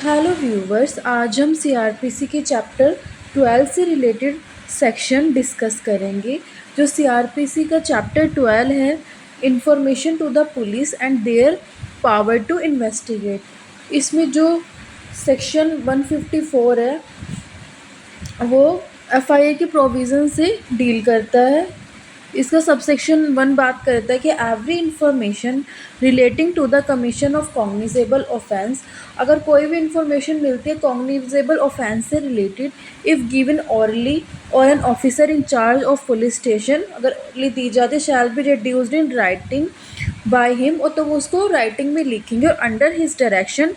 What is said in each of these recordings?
Hello viewers, आज हम CrPC के चैप्टर 12 से रिलेटेड सेक्शन डिस्कस करेंगे। जो सीआरपीसी का चैप्टर 12 है, information to the police and their power to investigate. इसमें जो सेक्शन 154 है वो एफआईए के प्रोविज़न से डील करता है। इसका सबसेक्शन 1 बात करता है कि every information relating to the commission of cognizable offence, अगर कोई भी इंफॉर्मेशन मिलती है कॉग्निजेबल ऑफेंस से related, if given orally or an officer in charge of police station, अगर दी जाती है, shall be reduced in writing by him, और तो वो उसको राइटिंग में लिखेंगे और under his direction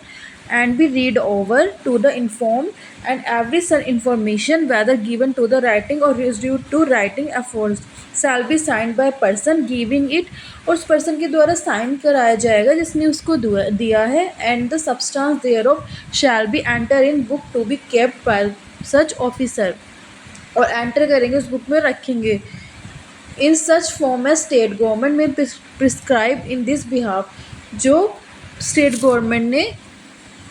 and be read over to the informed, and every such information whether given to the writing or reduced to writing efforts shall be signed by person giving it, और उस person के द्वारा sign कराया जाएगा जिसने उसको दिया है, and the substance thereof shall be enter in book to be kept by such officer, और एंटर करेंगे उस बुक में रखेंगे। इन सच फॉर्म है स्टेट गवर्नमेंट में प्रिस्क्राइब इन दिस बिहाफ, जो स्टेट गवर्नमेंट ने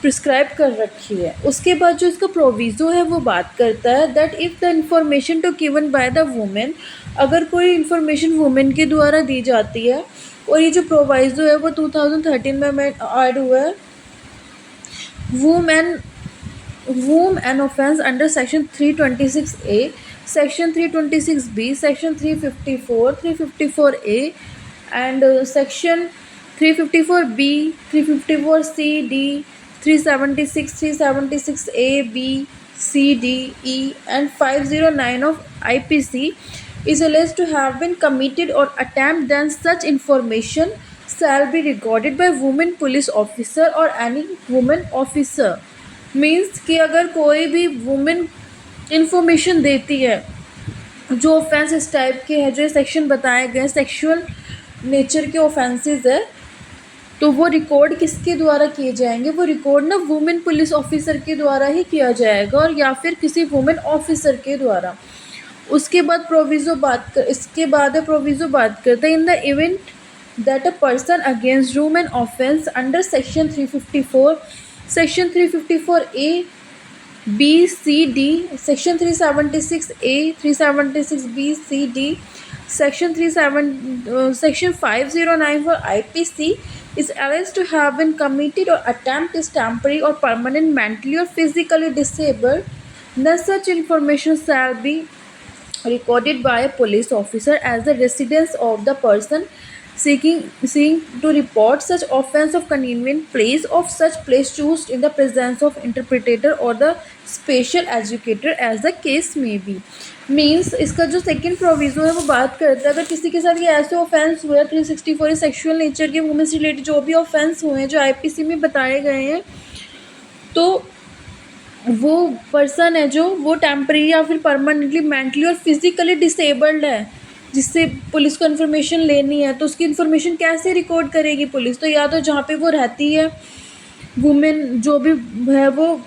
प्रिस्क्राइब कर रखी है। उसके बाद जो इसका प्रोविज़ो है वो बात करता है that if the information to given by the women, अगर कोई इंफॉर्मेशन वुमेन के द्वारा दी जाती है, और ये जो प्रोविज़ो है वो 2013 में ऐड हुआ है। Women whom an offence under section 326A, section 326B, section 354, 354A, and section 354B, 354C, D, 376, 376A, B, C, D, E, and 509 of IPC is alleged to have been committed or attempt, then such information shall be recorded by woman police officer or any woman officer। Means कि अगर कोई भी women information देती है, जो offence इस type के हैं जो सेक्शन बताए गए सेक्सुअल नेचर के ऑफेंसेस है, तो वो रिकॉर्ड किसके द्वारा किए जाएंगे? वो रिकॉर्ड ना वुमेन पुलिस ऑफिसर के द्वारा ही किया जाएगा, और या फिर किसी वुमेन ऑफिसर के द्वारा। उसके बाद इसके बाद प्रोविज़ो बात करते हैं in the event that a person against whom an offence under section 354, section 354A, B, C, D, section 376A, 376B, C, D, section 509 for IPC is alleged to have been committed or attempt is temporary or permanent mentally or physically disabled, then such information shall be recorded by a police officer as the residence of the person seeking to report such offence of convenient place of such place chosen in the presence of interpreter or the special educator as the case may be। Means इसका जो second proviso है वो बात करता है अगर किसी के साथ ये ऐसे ऑफेंस हुए 364 सेक्सुअल नेचर के वुमेन से रिलेटेड जो भी ऑफेंस हुए हैं जो आईपीसी में बताए गए हैं, तो वो पर्सन है जो वो टेम्परेरी या फिर परमानेंटली मेंटली और फिजिकली डिसेबल्ड है, जिससे पुलिस को इन्फॉर्मेशन लेनी है, तो उसकी इन्फॉर्मेशन कैसे रिकॉर्ड करेगी पुलिस? तो या तो जहाँ पे वो रहती है वुमेन, जो भी है वो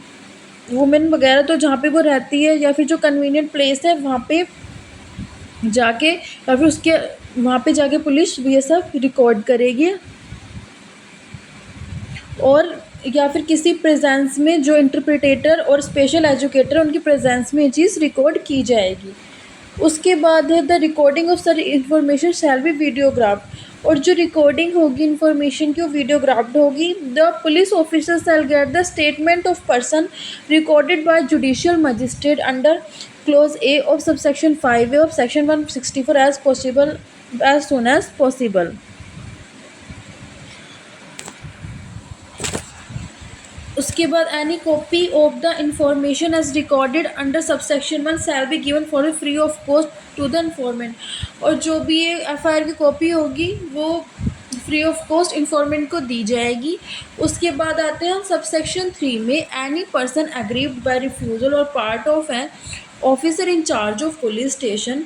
वुमेन वगैरह, तो जहाँ पे वो रहती है या फिर जो कन्वीनियंट प्लेस है वहाँ पे जाके, या फिर उसके वहाँ पे जाके पुलिस ये सब रिकॉर्ड करेगी, और या फिर किसी प्रेजेंस में जो इंटरप्रिटेटर और स्पेशल एजुकेटर उनकी प्रेजेंस में ये चीज़ रिकॉर्ड की जाएगी। उसके बाद है the recording of such information shall be videograph, और जो रिकॉर्डिंग होगी इन्फॉर्मेशन की वो वीडियोग्राफ्ड होगी। The police officer shall get the statement of person recorded by judicial magistrate under clause A of subsection 5A of section 164 as soon as possible. उसके बाद any copy of the information as recorded under subsection 1 shall be given for free of cost to the informant, और जो भी ये FIR की copy होगी वो free of cost informant को दी जाएगी। उसके बाद आते हैं हम सबसेक्शन 3 में, any person aggrieved by refusal और part of an officer in charge of police station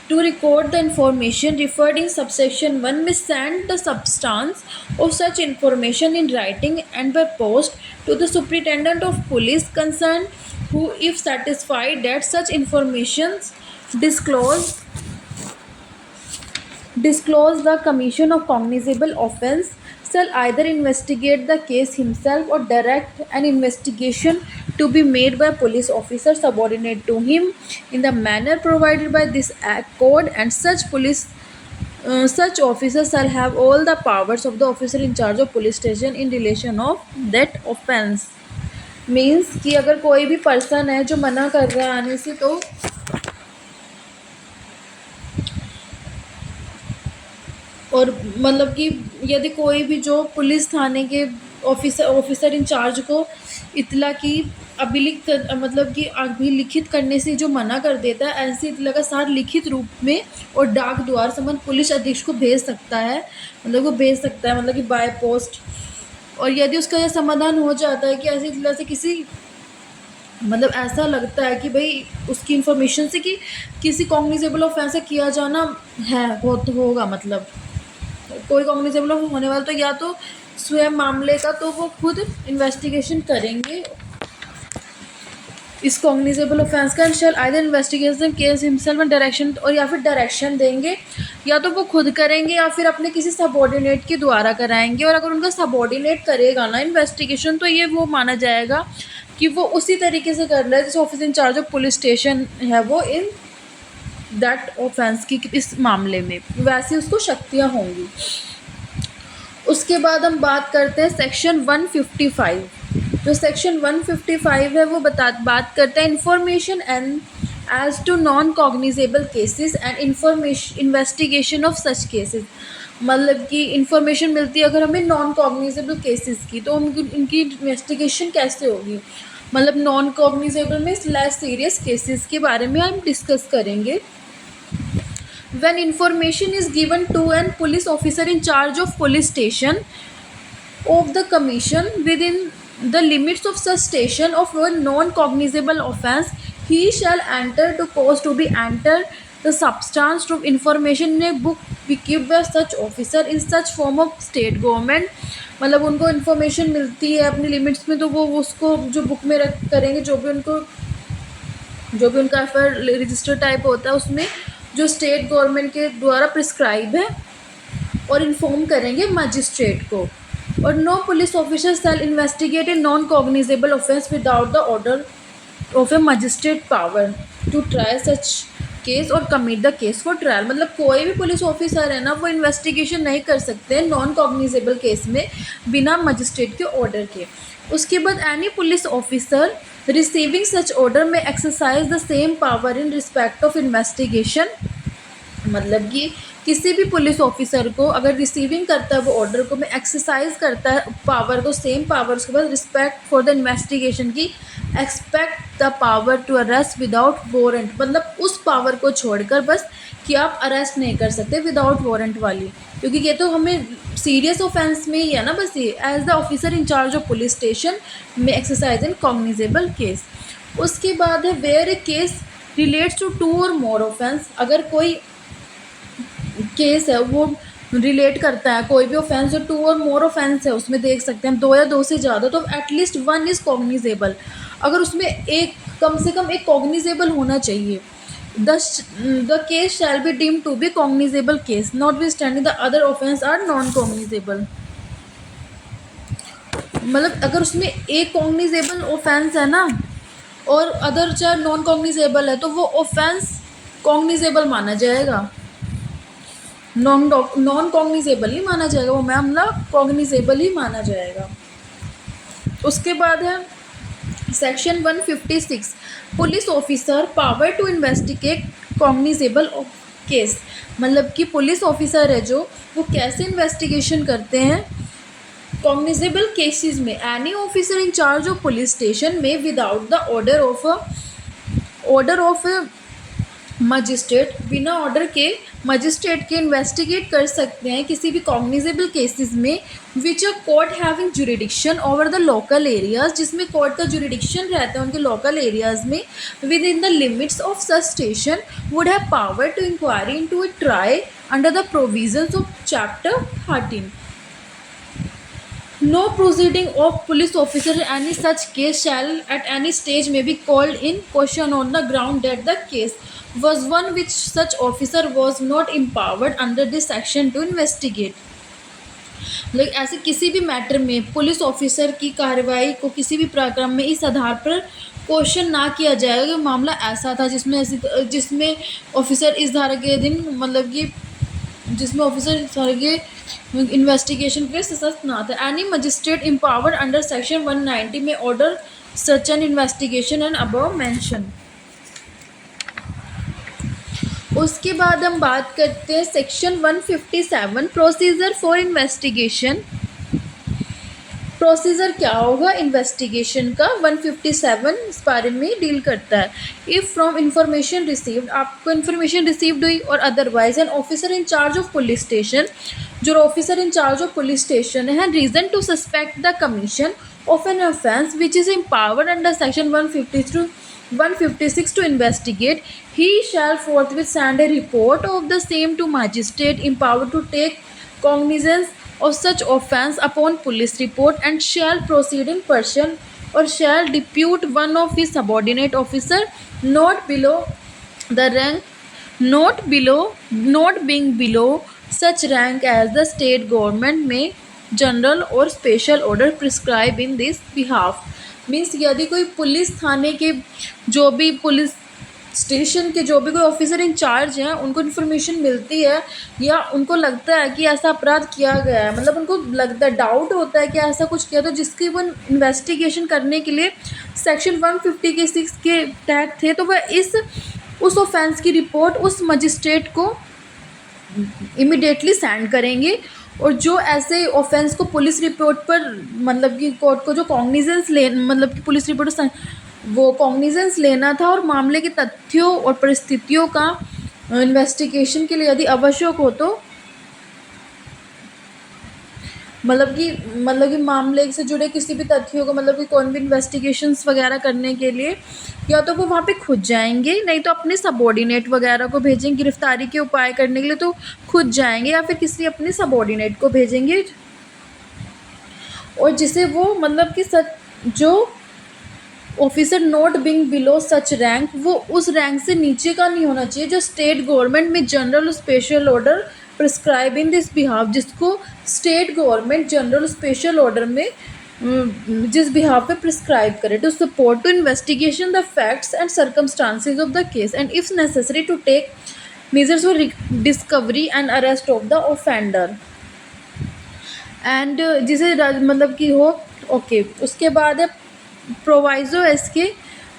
to record the information referred in subsection 1 may send the substance of such information in writing and by post to the superintendent of police concerned, who if satisfied that such information disclosed disclose the commission of cognizable offence shall either investigate the case himself or direct an investigation to be made by police officer subordinate to him in the manner provided by this act code, and such officer shall have all the powers of the officer in charge of police station in relation of that offence. Means कि अगर कोई भी person है जो मना कर रहा है आने से, तो और मतलब कि यदि कोई भी जो पुलिस थाने के ऑफिसर इंचार्ज को इतला की मतलब कि अभिलिखित करने से जो मना कर देता है, ऐसी इतला का सार लिखित रूप में और डाक द्वार संबंध पुलिस अधीक्षक को भेज सकता है, मतलब वो भेज सकता है, मतलब कि बाय पोस्ट। और यदि उसका यह समाधान हो जाता है कि ऐसी इतला से किसी मतलब ऐसा लगता है कि भाई उसकी इन्फॉर्मेशन से कि किसी कॉग्निजेबल ऑफेंस किया जाना है होगा, मतलब कोई कॉग्निजेबल होने वाला, तो या तो स्वयं मामले का तो वो खुद इन्वेस्टिगेशन करेंगे इस कॉग्निजेबल ऑफेंस का, shall either investigation case himself and direction, और या फिर डायरेक्शन देंगे, या तो वो खुद करेंगे या फिर अपने किसी सबॉर्डिनेट के द्वारा कराएंगे। और अगर उनका सबॉर्डिनेट करेगा ना इन्वेस्टिगेशन, तो ये वो माना जाएगा कि वो उसी तरीके से कर रहा है जैसे office in charge of police station है वो इन दैट ऑफेंस की इस मामले में, वैसी उसको शक्तियाँ होंगी। उसके बाद हम बात करते हैं सेक्शन 155। जो सेक्शन 155 है वो बात करता है information and as to non cognizable cases and information investigation of such cases. मतलब कि इन्फॉर्मेशन मिलती है अगर हमें नॉन कॉग्निजेबल केसेस की, तो इनकी इन्वेस्टिगेशन कैसे होगी, मतलब नॉन कॉग्निजेबल में लेस सीरियस केसेस के बारे में हम डिस्कस करेंगे। When information is given to an police officer in charge of police station of the commission within the limits of such station of a non-cognizable offence, he shall enter to cause to be entered the substance of information in a book kept by such officer in such form of state government। मतलब उनको information मिलती है अपनी limits में, तो वो उसको जो बुक में करेंगे, जो भी उनका एफआईआर रजिस्टर टाइप होता है उसमें जो स्टेट गवर्नमेंट के द्वारा प्रिस्क्राइब है, और इन्फॉर्म करेंगे मजिस्ट्रेट को। और no police officer shall investigate a non cognizable offence without the order of a magistrate power to try such case और commit the case for trial. मतलब कोई भी पुलिस ऑफिसर है ना, वो इन्वेस्टिगेशन नहीं कर सकते हैं नॉन कॉग्निजेबल केस में बिना मजिस्ट्रेट के ऑर्डर के। उसके बाद any police officer receiving such order may exercise the same power in respect of investigation. मतलब कि किसी भी पुलिस ऑफिसर को अगर रिसीविंग करता है वो ऑर्डर को, में एक्सरसाइज करता है पावर को, सेम पावर, उसके बाद रिस्पेक्ट फॉर द इन्वेस्टिगेशन की expect the power to arrest without warrant. मतलब उस पावर को छोड़कर बस कि आप अरेस्ट नहीं कर सकते विदाउट वारंट वाली, क्योंकि ये तो हमें सीरियस ऑफेंस में ही है ना बस ये। As the officer in charge of police station में एक्सरसाइज इन कॉग्निजेबल केस। उसके बाद है where a case relates to 2 or more offence. अगर कोई केस है वो रिलेट करता है कोई भी ऑफेंस जो 2 और मोर ऑफेंस है, उसमें देख सकते हैं हम 2 या 2 से ज़्यादा, तो एटलीस्ट 1 इज़ कॉग्निजेबल। अगर उसमें एक कम से कम एक कॉग्निजेबल होना चाहिए। The case shall be deem to be cognizable case notwithstanding the other offence are non cognizable. मतलब अगर उसमें एक कॉग्निजेबल ऑफेंस है ना और अदर चाहे नॉन कॉग्निजेबल है, तो वो ऑफेंस कॉग्निजेबल माना जाएगा, नॉन कॉग्निजेबल नहीं माना जाएगा, वो मामला कॉग्निजेबल ही माना जाएगा। उसके बाद है section 156 police officer power to investigate cognizable case. मतलब कि पुलिस ऑफिसर है जो वो कैसे इन्वेस्टिगेशन करते हैं कॉग्निजेबल केसेस में। Any officer in charge of police station may without the order of magistrate, बिना ऑर्डर के मजिस्ट्रेट के इन्वेस्टिगेट कर सकते हैं किसी भी कॉग्निजेबल केसेस में which a court having jurisdiction over the local areas, जिसमें कोर्ट का जुरिडिक्शन रहता है उनके लोकल एरियाज में, within the limits of such station would have power to inquiry into a try under the provisions of chapter 13। No proceeding of police officer in any such case shall at any stage may be called in question on the ground that the case was one which such officer was not empowered under this section to investigate. लेकिन ऐसे किसी भी matter में police officer की कार्रवाई को किसी भी प्रकरण में इस आधार पर क्वेश्चन ना किया जाएगा कि मामला ऐसा था जिसमें ऑफिसर इस धारा के दिन मतलब कि जिसमें ऑफिसर इस धारा के इन्वेस्टिगेशन के लिए सशक्त ना था। Any magistrate empowered under section 190 में order such an investigation and above mention. उसके बाद हम बात करते हैं section 157 procedure for investigation. Procedure क्या होगा इन्वेस्टिगेशन का, 157 इस बारे में डील करता है। इफ़ फ्रॉम इंफॉर्मेशन रिसीव्ड, आपको इन्फॉर्मेशन रिसीव्ड हुई और otherwise an officer in charge of police station, जो officer in charge of police station है, reason to suspect the commission of an offence which is empowered under section 156 to investigate, he shall forthwith send a report of the same to magistrate empowered to take cognizance of such offence upon police report, and shall proceed in person or shall depute one of his subordinate officer not below the rank not being below such rank as the state government may general और special order prescribe in this behalf. Means यदि कोई police थाने के जो भी police station के जो भी कोई ऑफिसर इंचार्ज हैं उनको इन्फॉर्मेशन मिलती है या उनको लगता है कि ऐसा अपराध किया गया है, मतलब उनको लगता है, डाउट होता है कि ऐसा कुछ किया, तो जिसकी वो इन्वेस्टिगेशन करने के लिए सेक्शन 156 के तहत थे, तो वह उस ऑफेंस की रिपोर्ट उस मजिस्ट्रेट को इमिडिएटली सेंड करेंगे। और जो ऐसे ऑफेंस को पुलिस रिपोर्ट पर मतलब कि कोर्ट को जो कॉग्निजेंस मतलब कि पुलिस रिपोर्ट वो कॉग्निजेंस लेना था और मामले के तथ्यों और परिस्थितियों का इन्वेस्टिगेशन के लिए यदि आवश्यक हो तो मतलब कि मामले से जुड़े किसी भी तथ्यों को मतलब कि कौन भी इन्वेस्टिगेशंस वगैरह करने के लिए या तो वो वहाँ पे खुद जाएंगे, नहीं तो अपने सबॉर्डिनेट वगैरह को भेजेंगे। गिरफ्तारी के उपाय करने के लिए तो खुद जाएंगे या फिर किसी अपने सबॉर्डिनेट को भेजेंगे, और जिसे वो मतलब कि जो officer not being below such rank, वो उस रैंक से नीचे का नहीं होना चाहिए जो state government may general special order prescribe in this behalf, जिसको state government general special order में जिस बिहाफ पे प्रिस्क्राइब करे, to support to investigation the facts and circumstances of the case and if necessary to take measures for discovery and arrest of the offender and जिसे मतलब कि हो okay. उसके बाद है प्रोवाइजो इसके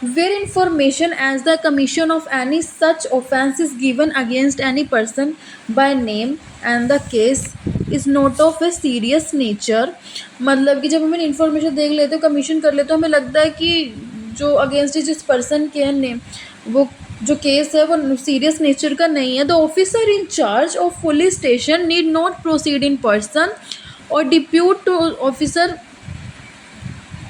where information as the commission of any such offence is given against any person by name and the case is not of a serious nature, मतलब कि जब हमें इन्फॉर्मेशन देख लेते हो कमीशन कर लेते हो हमें लगता है कि जो अगेंस्ट जिस पर्सन के नेम वो जो केस है वो सीरियस नेचर का नहीं है, the officer in charge of police station need not proceed in person और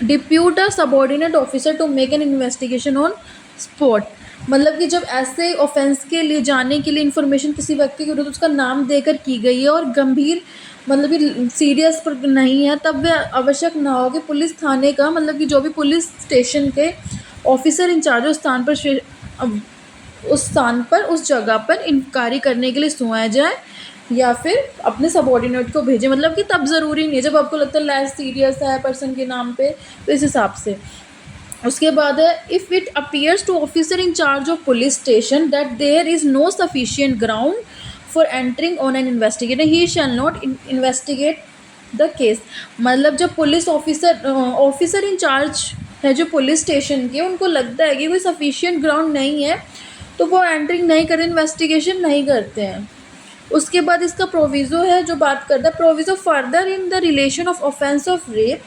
depute a subordinate officer to make an investigation on spot. मतलब कि जब ऐसे ऑफेंस के लिए जाने के लिए इन्फॉर्मेशन किसी व्यक्ति के विरुद्ध उसका नाम देकर की गई है और गंभीर मतलब कि सीरियस पर नहीं है, तब वह आवश्यक ना हो कि पुलिस थाने का मतलब कि जो भी पुलिस स्टेशन के ऑफिसर इंचार्ज उस स्थान पर उस जगह पर इंक्वायरी करने के लिए सुनाया जाए या फिर अपने सबॉर्डिनेट को भेजें। मतलब कि तब ज़रूरी नहीं है जब आपको लगता है लेस सीरियस है पर्सन के नाम पे, तो इस हिसाब से। उसके बाद है if it appears to officer in charge of police station that there is no sufficient ground for entering on an investigation he shall not investigate the case. मतलब जब पुलिस ऑफिसर इन चार्ज है जो police station के, उनको लगता है कि कोई सफिशिएंट ग्राउंड नहीं है तो वो एंटरिंग नहीं करते, इन्वेस्टिगेशन नहीं करते हैं। उसके बाद इसका प्रोविज़ो है जो बात करता है proviso further in the relation of offence of rape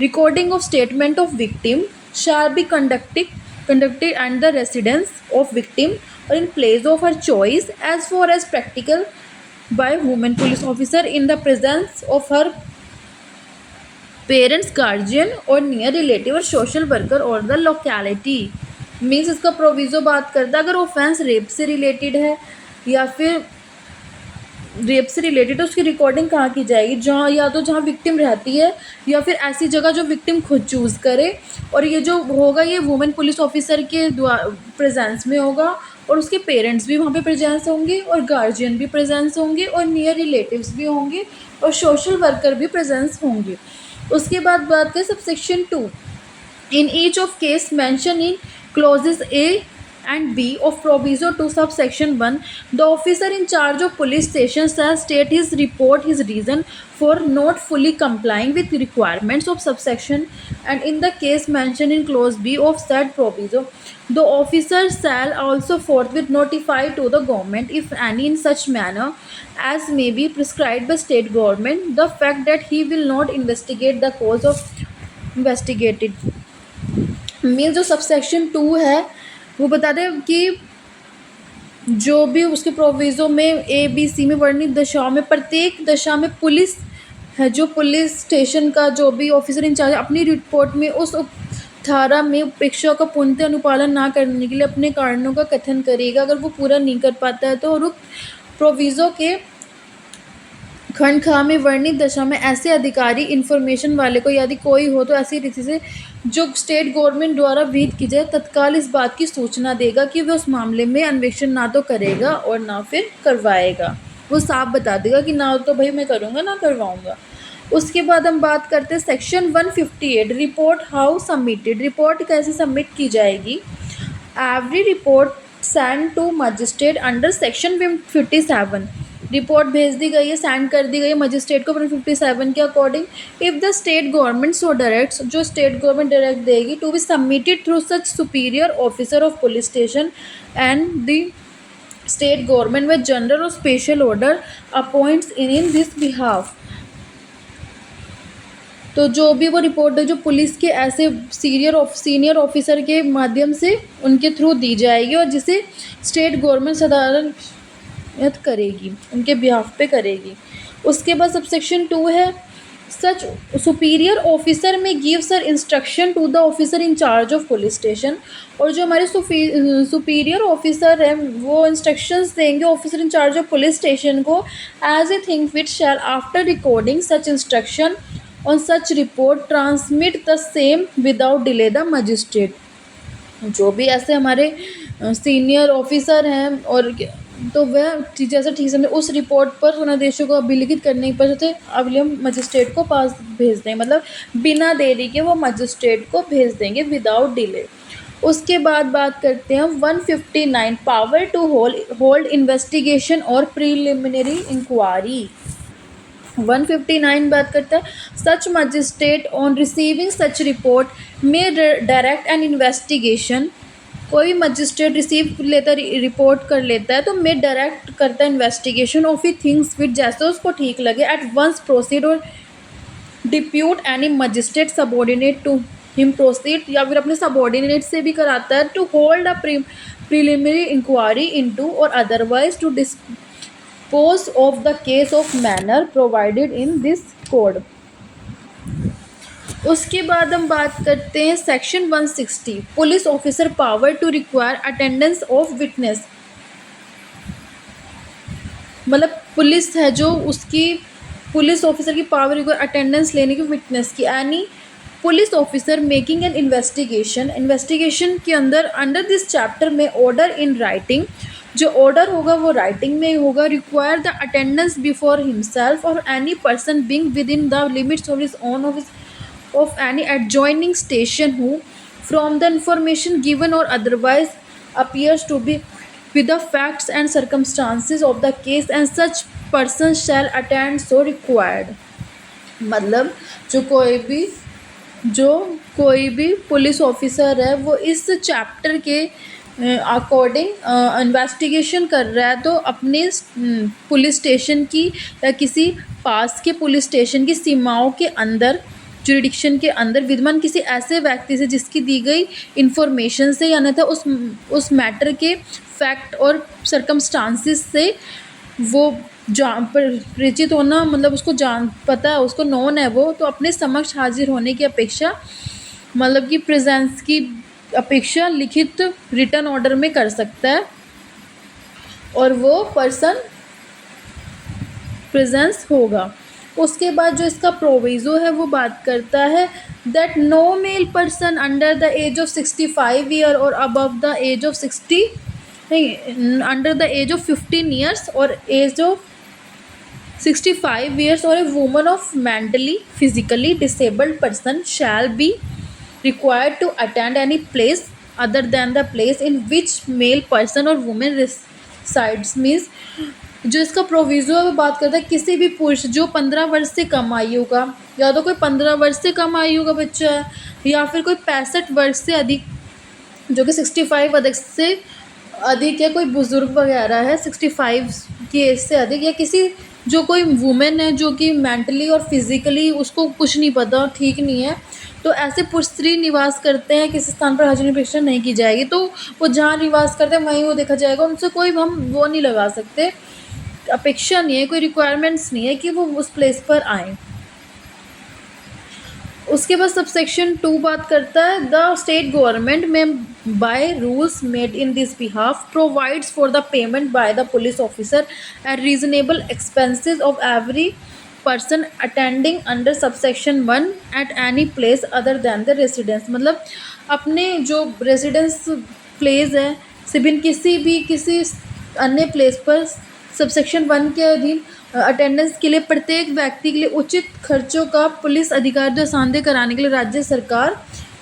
recording of statement of victim shall be conducted at the residence of victim और in place of her choice as far as practical by women police officer in the presence of her parents guardian और near relative और social worker और the locality. Means इसका proviso बात करता है अगर offence rape से रिलेटेड है या फिर रेप से रिलेटेड है उसकी रिकॉर्डिंग कहाँ की जाएगी, जहाँ या तो जहाँ विक्टिम रहती है या फिर ऐसी जगह जो विक्टिम खुद चूज़ करे। और ये जो होगा ये वुमेन पुलिस ऑफिसर के प्रेजेंस में होगा, और उसके पेरेंट्स भी वहाँ पे प्रेजेंस होंगे, और गार्जियन भी प्रेजेंस होंगे, और नियर रिलेटिव्स भी होंगे, और सोशल वर्कर भी प्रेजेंस होंगे। उसके बाद बात करें subsection 2, in each of case mentioned in clauses A and B of proviso to subsection 1, the officer in charge of police station shall state his report his reason for not fully complying with the requirements of subsection, and in the case mentioned in clause B of said proviso, the officer shall also forthwith notify to the government, if any, in such manner as may be prescribed by state government, the fact that he will not investigate the cause of investigated। Mean जो subsection 2 है वो बता दें कि जो भी उसके proviso में ए बी सी में वर्णित दशाओं में प्रत्येक दशा में पुलिस है जो पुलिस स्टेशन का जो भी ऑफिसर इंचार्ज अपनी रिपोर्ट में उस धारा में उपेक्षा का पूर्णतः अनुपालन ना करने के लिए अपने कारणों का कथन करेगा। अगर वो पूरा नहीं कर पाता है तो और प्रोविज़ो के खंड खा में वर्णित दशा में ऐसे अधिकारी इन्फॉर्मेशन वाले को यदि कोई हो तो ऐसी रीति से जो स्टेट गवर्नमेंट द्वारा विहित की जाए तत्काल इस बात की सूचना देगा कि वह उस मामले में अन्वेषण ना तो करेगा और ना फिर करवाएगा। वो साफ बता देगा कि ना तो भाई मैं करूँगा ना करवाऊँगा। उसके बाद हम बात करते हैं section 158, report how submitted. Report कैसे सबमिट की जाएगी। Every report send to magistrate under section 57, report भेज दी गई है, सेंड कर दी गई है मजिस्ट्रेट को 57 के according. If the state government so directs, जो स्टेट गवर्नमेंट डायरेक्ट देगी, to be submitted through such superior officer of police station and the state government with general और special order appoints in this behalf. तो जो भी वो report है जो police के ऐसे सीनियर ऑफिसर के माध्यम से उनके थ्रू दी जाएगी और जिसे स्टेट गवर्नमेंट साधारण करेगी, उनके बिहाफ पे करेगी। उसके बाद सबसेक्शन 2 है such superior officer may give sir instruction to the officer in charge of police station. और जो हमारे सुपीरियर ऑफिसर हैं वो इंस्ट्रक्शंस देंगे officer in charge of police station को as a thing which shall after recording such instruction on such report transmit the same without delay the magistrate. जो भी ऐसे हमारे सीनियर ऑफिसर हैं और तो वह जैसा ठीक समय उस रिपोर्ट पर सुनादेशों को अभिलिखित करने के पश्चात अगले मजिस्ट्रेट को पास भेज दें, मतलब बिना देरी के वो मजिस्ट्रेट को भेज देंगे विदाउट डिले। उसके बाद बात करते हैं 159, पावर टू होल्ड इन्वेस्टिगेशन और प्रिलिमिनरी इंक्वायरी। 159 बात करता है such magistrate on receiving such report may direct an investigation. कोई मजिस्ट्रेट रिसीव लेता रिपोर्ट कर लेता है तो मैं डायरेक्ट करता है investigation of he thinks which जैसे उसको ठीक लगे एट वंस प्रोसीड और depute any magistrate subordinate to him proceed, या फिर अपने सबॉर्डिनेट से भी कराता है to hold a preliminary inquiry into or otherwise to dispose of the case of manner provided in this code. उसके बाद हम बात करते हैं section 160, police officer power to require attendance of witness. मतलब पुलिस है जो उसकी पुलिस ऑफिसर की पावर रिक्वायर अटेंडेंस लेने की विटनेस की। Any police officer making an investigation के अंडर दिस चैप्टर में ऑर्डर इन राइटिंग, जो ऑर्डर होगा वो राइटिंग में होगा, require the attendance before himself और any person being with in the limits of his own office of any adjoining station who from the information given or otherwise appears to be with the facts and circumstances of the case and such person shall attend so required। मतलब जो कोई भी police officer है वो इस chapter के according investigation कर रहा है तो अपने पुलिस स्टेशन की या किसी पास के पुलिस स्टेशन की सीमाओं के अंदर जुरिडिक्शन के अंदर विद्यमान किसी ऐसे व्यक्ति से जिसकी दी गई इन्फॉर्मेशन से या अन्यथा उस मैटर के फैक्ट और सर्कमस्टांसिस से वो परिचित होना, मतलब उसको पता है, उसको नोन है वो, तो अपने समक्ष हाजिर होने की अपेक्षा मतलब कि प्रेजेंस की अपेक्षा लिखित रिटर्न ऑर्डर में कर सकता है और वो पर्सन प्रेजेंस होगा। उसके बाद जो इसका प्रोविज़ो है वो बात करता है that no male person under the age of 65 year or above the age of 60 नहीं under the age of 15 years or age of 65 years or a woman of mentally physically disabled person shall be required to attend any place other than the place in which male person or woman resides means जो इसका proviso है वो बात करता है किसी भी पुरुष जो 15 वर्ष से कम आयु का या तो कोई 15 वर्ष से कम आयु का बच्चा है या फिर कोई 65 वर्ष से अधिक जो कि 65 अधिक से अधिक या कोई बुज़ुर्ग वगैरह है 65 की एज से अधिक या किसी जो कोई वुमेन है जो कि मेंटली और फिज़िकली उसको कुछ नहीं पता ठीक नहीं है तो ऐसे पुरुष स्त्री निवास करते हैं किसी स्थान पर हाजिरी परीक्षा नहीं की जाएगी तो वो जहाँ निवास करते हैं वहीं वो देखा जाएगा उनसे कोई हम वो नहीं लगा सकते अपेक्षा नहीं है कोई रिक्वायरमेंट्स नहीं है कि वो उस प्लेस पर आएँ। उसके बाद सबसेक्शन 2 बात करता है द स्टेट गवर्नमेंट में by rules made in this behalf provides for the payment by the police officer eight reasonable expenses of every person attending under subsection 1 at any place other than the residence मतलब अपने जो residence place है सिर्फ किसी अन्य place पर subsection 1 के अधीन अटेंडेंस के लिए प्रत्येक व्यक्ति के लिए उचित खर्चों का पुलिस अधिकारी द्वारा सांधे कराने के लिए राज्य सरकार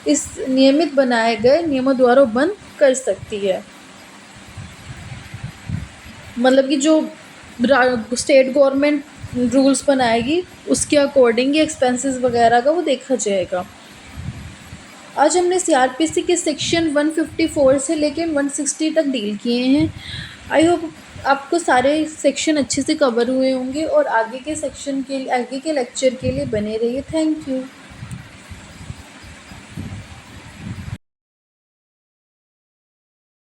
इस नियमित बनाए गए नियमों द्वारा बंद कर सकती है। मतलब कि जो स्टेट गवर्नमेंट रूल्स बनाएगी उसके अकॉर्डिंग एक्सपेंसेस वगैरह का वो देखा जाएगा। आज हमने सीआरपीसी के सेक्शन 154 से लेकर 160 तक डील किए हैं। आई होप आपको सारे सेक्शन अच्छे से कवर हुए होंगे और आगे के सेक्शन के लिए आगे के लेक्चर के लिए बने रहिए। Thank you.